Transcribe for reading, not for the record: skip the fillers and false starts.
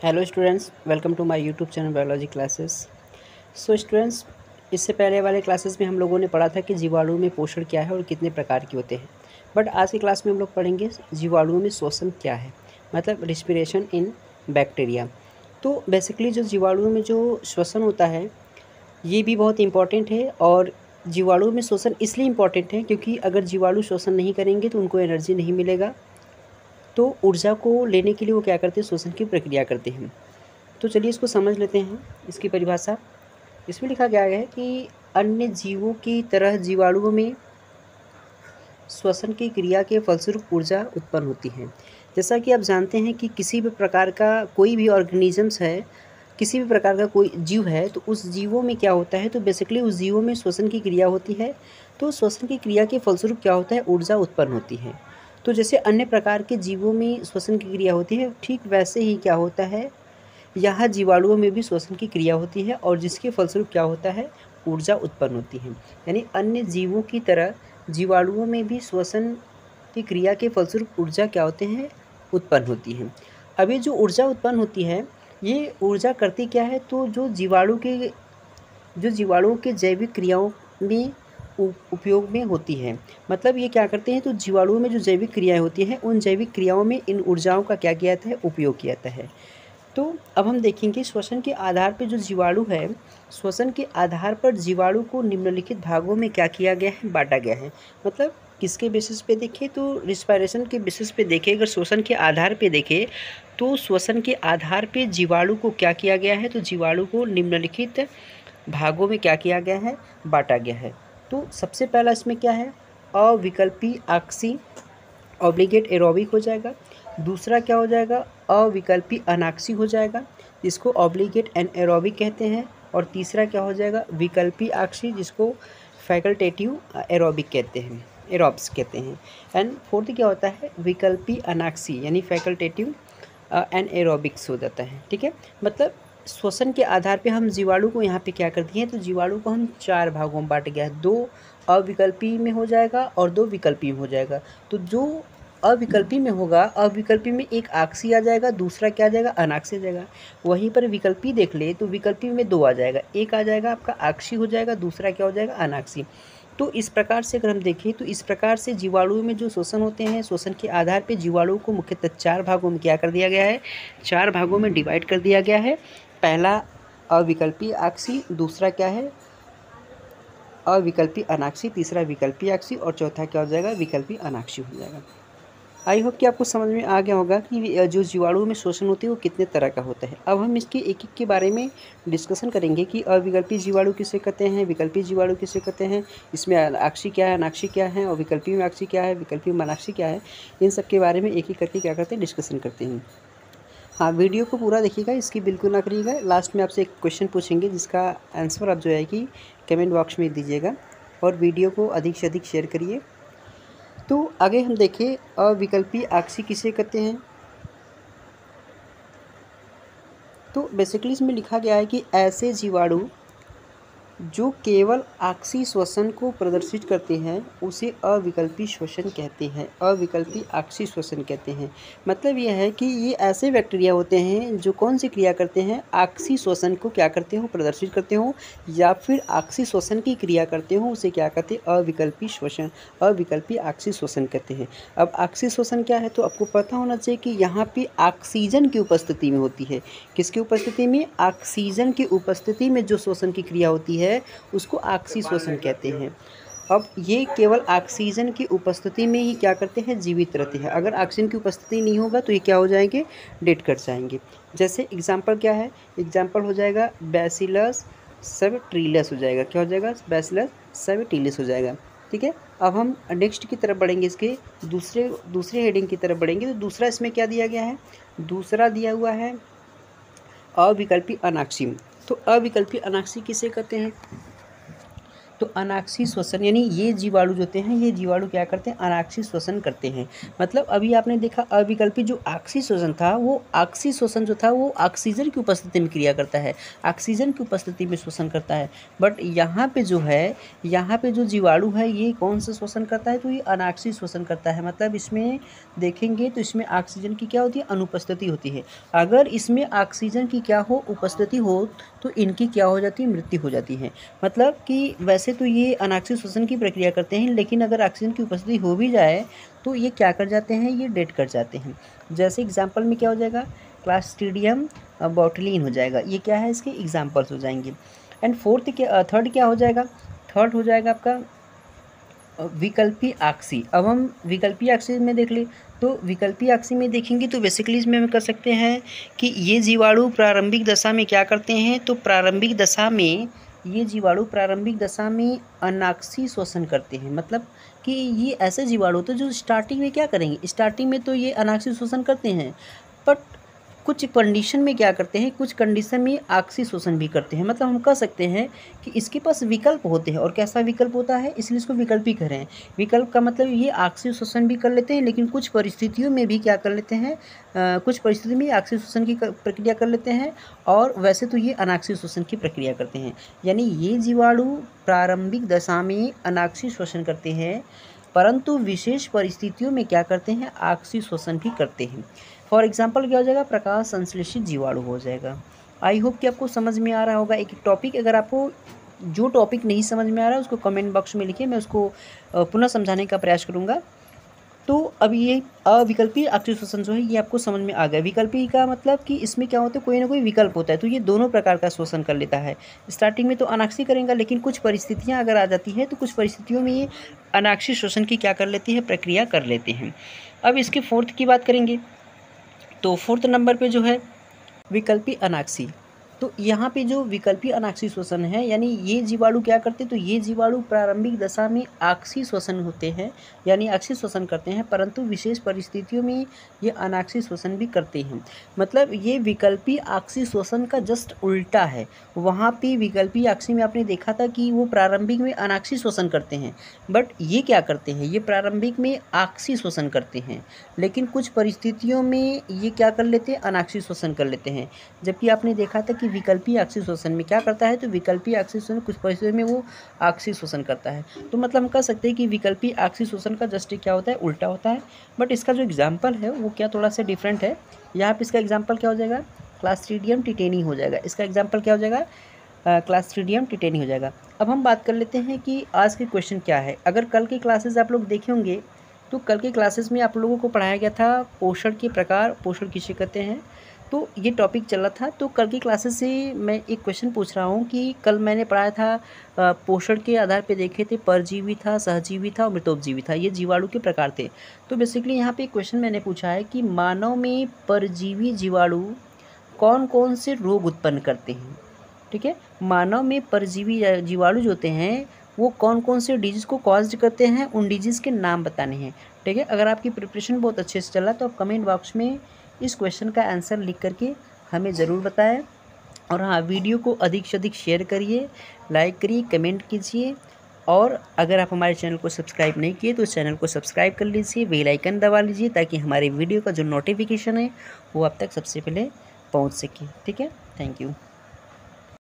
Hello students, welcome to my YouTube channel biology classes. So students, इससे पहले वाले classes में हम लोगों ने पढ़ा था कि जीवाणु में पोषण क्या है और कितने प्रकार के होते हैं। बट आज की क्लास में हम लोग पढ़ेंगे जीवाणु में श्वसन क्या है, मतलब रिस्पिरेशन इन बैक्टीरिया। तो बेसिकली जो जीवाणु में जो श्वसन होता है ये भी बहुत इंपॉर्टेंट है। और जीवाणु में श्वसन इसलिए इम्पॉर्टेंट है क्योंकि अगर जीवाणु श्वसन नहीं करेंगे तो उनको एनर्जी नहीं मिलेगा, तो ऊर्जा को लेने के लिए वो क्या करते हैं, श्वसन की प्रक्रिया करते हैं। तो चलिए इसको समझ लेते हैं, इसकी परिभाषा। इसमें लिखा गया है कि अन्य जीवों की तरह जीवाणुओं में श्वसन की क्रिया के फलस्वरूप ऊर्जा उत्पन्न होती है। जैसा कि आप जानते हैं कि किसी भी प्रकार का कोई भी ऑर्गेनिजम्स है, किसी भी प्रकार का कोई जीव है, तो उस जीवों में क्या होता है, तो बेसिकली उस जीवों में श्वसन की क्रिया होती है। तो श्वसन की क्रिया के फलस्वरूप क्या होता है, ऊर्जा उत्पन्न होती है। तो जैसे अन्य प्रकार के जीवों में श्वसन की क्रिया होती है, ठीक वैसे ही क्या होता है, यहाँ जीवाणुओं में भी श्वसन की क्रिया होती है और जिसके फलस्वरूप क्या होता है, ऊर्जा उत्पन्न होती है। यानी अन्य जीवों की तरह जीवाणुओं में भी श्वसन की क्रिया के फलस्वरूप ऊर्जा क्या होते हैं, उत्पन्न होती है। अभी जो ऊर्जा उत्पन्न होती है, ये ऊर्जा करती क्या है, तो जो जीवाणुओं के जैविक क्रियाओं में उपयोग में होती है। मतलब ये क्या करते हैं, तो जीवाणुओं में जो जैविक क्रियाएं होती हैं, उन जैविक क्रियाओं में इन ऊर्जाओं का क्या किया जाता है, उपयोग किया जाता है। तो अब हम देखेंगे श्वसन के आधार पर जो जीवाणु है, श्वसन के आधार पर जीवाणु को निम्नलिखित भागों में क्या किया गया है, बांटा गया है। मतलब किसके बेसिस पे देखें, तो रिस्पायरेशन के बेसिस पे देखें। अगर श्वसन के आधार पे देखें तो श्वसन के आधार पे जीवाणु को क्या किया गया है, तो जीवाणु को निम्नलिखित भागों में क्या किया गया है, बांटा गया है। तो सबसे पहला इसमें क्या है, अविकल्पी आक्सी ऑब्लिगेट एरोबिक हो जाएगा। दूसरा क्या हो जाएगा, अविकल्पी अनाक्सी हो जाएगा, जिसको ऑब्लिगेट एनएरोबिक कहते हैं। और तीसरा क्या हो जाएगा, विकल्पी आक्सी, जिसको फैकल्टेटिव एरोबिक कहते हैं, एरोब्स कहते हैं। एंड फोर्थ क्या होता है, विकल्पी अनाक्सी, यानी फैकल्टेटिव एनएरोबिक्स हो जाता है। ठीक है, मतलब श्वसन के आधार पे हम जीवाणु को यहाँ पे क्या कर दिए हैं, तो जीवाणु को हम चार भागों में बांट गया है। दो अविकल्पी में हो जाएगा और दो विकल्पी में हो जाएगा। तो जो अविकल्पी में होगा, अविकल्पी में एक आक्सी आ जाएगा, दूसरा क्या आ जाएगा, अनाक्सी आ जाएगा। वहीं पर विकल्पी देख ले तो विकल्पी में दो आ जाएगा, एक आ जाएगा आपका आक्सी हो जाएगा, दूसरा क्या हो जाएगा, अनाक्सी। तो इस प्रकार से अगर हम देखें तो इस प्रकार से जीवाणु में जो श्वसन होते हैं, श्वसन के आधार पर जीवाणु को मुख्यतः चार भागों में क्या कर दिया गया है, चार भागों में डिवाइड कर दिया गया है। पहला अविकल्पी आक्सी, दूसरा क्या है, अविकल्पी अनाक्सी, तीसरा विकल्पी आक्सी और चौथा क्या हो जाएगा, विकल्पी अनाक्सी हो जाएगा। आई होप कि आपको समझ में आ गया होगा कि जो जीवाणु में श्वसन होती है वो कितने तरह का होता है। अब हम इसके एक एक के बारे में डिस्कशन करेंगे कि अविकल्पी जीवाणु किसे कहते हैं, विकल्पी जीवाणु किसे कहते हैं, इसमें आक्सी क्या है, अनाक्सी क्या है, और विकल्पी में आक्सी क्या है, विकल्पी में अनाक्सी क्या है। इन सब के बारे में एक एक करके क्या करते हैं, डिस्कशन करते हैं। हाँ, वीडियो को पूरा देखिएगा, इसकी बिल्कुल ना करिएगा। लास्ट में आपसे एक क्वेश्चन पूछेंगे जिसका आंसर आप जो है कि कमेंट बॉक्स में दीजिएगा, और वीडियो को अधिक से अधिक शेयर करिए। तो आगे हम देखें, अविकल्पी आक्सी किसे कहते हैं। तो बेसिकली इसमें लिखा गया है कि ऐसे जीवाणु जो केवल आक्सी श्वसन को प्रदर्शित करते हैं उसे अविकल्पी श्वसन कहते हैं, अविकल्पी आक्सी श्वसन कहते हैं। मतलब यह है कि ये ऐसे बैक्टीरिया होते हैं जो कौन सी क्रिया करते हैं, आक्सी श्वसन को क्या करते हो, प्रदर्शित करते हो, या फिर आक्सी श्वसन की क्रिया करते हो, उसे क्या कहते हैं, अविकल्पी श्वसन, अविकल्पी आक्सी श्वसन कहते हैं। अब आक्सी श्वसन क्या है, तो आपको पता होना चाहिए कि यहाँ पे ऑक्सीजन की उपस्थिति में होती है। किसकी उपस्थिति में, ऑक्सीजन की उपस्थिति में जो श्वसन की क्रिया होती है उसको आक्सी श्वसन कहते हैं। अब ये केवल ऑक्सीजन की उपस्थिति में ही क्या करते हैं, जीवित रहते हैं। अगर ऑक्सीजन की उपस्थिति नहीं होगा तो ये क्या हो जाएंगे, डेड कर जाएंगे। जैसे एग्जांपल क्या है, एग्जांपल हो जाएगा बैसिलस सबटिलिस हो जाएगा, क्या हो जाएगा, बैसिलस सबटिलिस हो जाएगा। ठीक है, अब हम नेक्स्ट की तरफ बढ़ेंगे, इसके दूसरे हेडिंग की तरफ बढ़ेंगे। तो दूसरा इसमें क्या दिया गया है, दूसरा दिया हुआ है अविकल्पी अनाक्सी। तो अविकल्पी अनाक्सी किसे कहते हैं, तो अनाक्षी श्वसन यानी ये जीवाणु जो होते हैं, ये जीवाणु क्या करते हैं, अनाक्षी श्वसन करते हैं। मतलब अभी आपने देखा अविकल्पी जो आक्सी श्वसन था, वो आक्सी श्वसन जो था वो ऑक्सीजन की उपस्थिति में क्रिया करता है, ऑक्सीजन की उपस्थिति में श्वसन करता है। बट यहाँ पे जो है, यहाँ पे जो जीवाणु है ये कौन सा श्वसन करता है, तो ये अनाक्षी श्वसन करता है। मतलब इसमें देखेंगे तो इसमें ऑक्सीजन की क्या होती है, अनुपस्थिति होती है। अगर इसमें ऑक्सीजन की क्या हो, उपस्थिति हो, तो इनकी क्या हो जाती है, मृत्यु हो जाती है। मतलब कि वैसे तो ये अनाक्षी श्वसन की प्रक्रिया करते हैं, लेकिन अगर ऑक्सीजन की उपस्थिति हो भी जाए तो ये क्या कर जाते हैं, ये डेड कर जाते हैं। जैसे एग्जांपल में क्या हो जाएगा, क्लॉस्ट्रीडियम बोटुलिन हो जाएगा, ये क्या है, इसके एग्जांपल्स हो जाएंगे। एंड थर्ड क्या हो जाएगा, थर्ड हो जाएगा आपका विकल्पी आक्सी। अब हम विकल्पी आक्सी में देख ले, तो विकल्पी आक्सी में देखेंगे तो बेसिकली इसमें हम कर सकते हैं कि ये जीवाणु प्रारंभिक दशा में क्या करते हैं, तो प्रारंभिक दशा में ये जीवाणु प्रारंभिक दशा में अनाक्षी श्वसन करते हैं। मतलब कि ये ऐसे जीवाणु होते हैं जो स्टार्टिंग में क्या करेंगे, स्टार्टिंग में तो ये अनाक्षी श्वसन करते हैं, बट कुछ कंडीशन में क्या करते हैं, कुछ कंडीशन में ऑक्सी श्वसन भी करते हैं। मतलब हम कह सकते हैं कि इसके पास विकल्प होते हैं। और कैसा विकल्प होता है, इसलिए इसको विकल्पी कह रहे हैं। विकल्प का मतलब ये ऑक्सी श्वसन भी कर लेते हैं, लेकिन कुछ परिस्थितियों में भी क्या कर लेते हैं, कुछ परिस्थिति में ऑक्सी श्वसन की प्रक्रिया कर लेते हैं, और वैसे तो ये अनाक्षी श्वसन की प्रक्रिया करते हैं। यानी ये जीवाणु प्रारंभिक दशा में अनाक्षी श्वसन करते हैं, परंतु विशेष परिस्थितियों में क्या करते हैं, ऑक्सी श्वसन भी करते हैं। फॉर एग्जाम्पल क्या हो जाएगा, प्रकाश संश्लेषित जीवाणु हो जाएगा। आई होप कि आपको समझ में आ रहा होगा एक टॉपिक। अगर आपको जो टॉपिक नहीं समझ में आ रहा है उसको कमेंट बॉक्स में लिखिए, मैं उसको पुनः समझाने का प्रयास करूँगा। तो अब ये अविकल्पी ऑक्सी श्वसन जो है ये आपको समझ में आ गया। विकल्पी का मतलब कि इसमें क्या होता है, कोई ना कोई विकल्प होता है, तो ये दोनों प्रकार का श्वसन कर लेता है। स्टार्टिंग में तो अनाक्षी करेगा, लेकिन कुछ परिस्थितियाँ अगर आ जाती है तो कुछ परिस्थितियों में ये अनाक्षी श्वसन की क्या कर लेती है, प्रक्रिया कर लेते हैं। अब इसके फोर्थ की बात करेंगे, तो फोर्थ नंबर पे जो है विकल्पी अनाक्षी। तो यहाँ पे जो विकल्पी अनाक्षी श्वसन है, यानी ये जीवाणु क्या करते हैं, तो ये जीवाणु प्रारंभिक दशा में ऑक्सी श्वसन होते हैं, यानी ऑक्सी श्वसन करते हैं, परंतु विशेष परिस्थितियों में ये अनाक्षी श्वसन भी करते हैं। मतलब ये विकल्पी ऑक्सी श्वसन का जस्ट उल्टा है। वहाँ पे विकल्पी ऑक्सी में आपने देखा था कि वो प्रारंभिक में अनाक्षी श्वसन करते हैं, बट ये क्या करते हैं, ये प्रारंभिक में ऑक्सी श्वसन करते हैं, लेकिन कुछ परिस्थितियों में ये क्या कर लेते हैं, अनाक्षी श्वसन कर लेते हैं। जबकि आपने देखा था कि विकल्पी ऑक्सी श्वसन में क्या करता है, तो विकल्पी ऑक्सी श्वसन कुछ परिस्थितियों में वो ऑक्सी श्वसन करता है। तो मतलब हम कह सकते हैं कि विकल्पी ऑक्सी श्वसन का जस्ट क्या होता है, उल्टा होता है। बट इसका जो एग्जाम्पल है वो क्या थोड़ा सा डिफरेंट है। यहाँ पे इसका एग्जाम्पल क्या हो जाएगा, क्लॉस्ट्रीडियम टिटेनी हो जाएगा। इसका एग्जाम्पल क्या हो जाएगा, क्लॉस्ट्रीडियम टिटेनी हो जाएगा। अब हम बात कर लेते हैं कि आज के क्वेश्चन क्या है। अगर कल की क्लासेस आप लोग देखे होंगे तो कल की क्लासेस में आप लोगों को पढ़ाया गया था पोषण के प्रकार, पोषण किसे कहते हैं, तो ये टॉपिक चल रहा था। तो कल की क्लासेस से मैं एक क्वेश्चन पूछ रहा हूँ कि कल मैंने पढ़ाया था पोषण के आधार पे देखे थे, परजीवी था, सहजीवी था और मृतोपजीवी था, ये जीवाणु के प्रकार थे। तो बेसिकली यहाँ पे एक क्वेश्चन मैंने पूछा है कि मानव में परजीवी जीवाणु कौन कौन से रोग उत्पन्न करते हैं। ठीक है, मानव में परजीवी जीवाणु जो होते हैं वो कौन कौन से डिजीज़ को कॉज करते हैं, उन डिजीज़ के नाम बताने हैं। ठीक है, अगर आपकी प्रिपरेशन बहुत अच्छे से चल रहा है तो आप कमेंट बॉक्स में इस क्वेश्चन का आंसर लिख करके हमें ज़रूर बताएं। और हाँ, वीडियो को अधिक से अधिक शेयर करिए, लाइक करिए, कमेंट कीजिए। और अगर आप हमारे चैनल को सब्सक्राइब नहीं किए तो चैनल को सब्सक्राइब कर लीजिए, बेल आइकन दबा लीजिए, ताकि हमारे वीडियो का जो नोटिफिकेशन है वो आप तक सबसे पहले पहुँच सके। ठीक है, थैंक यू।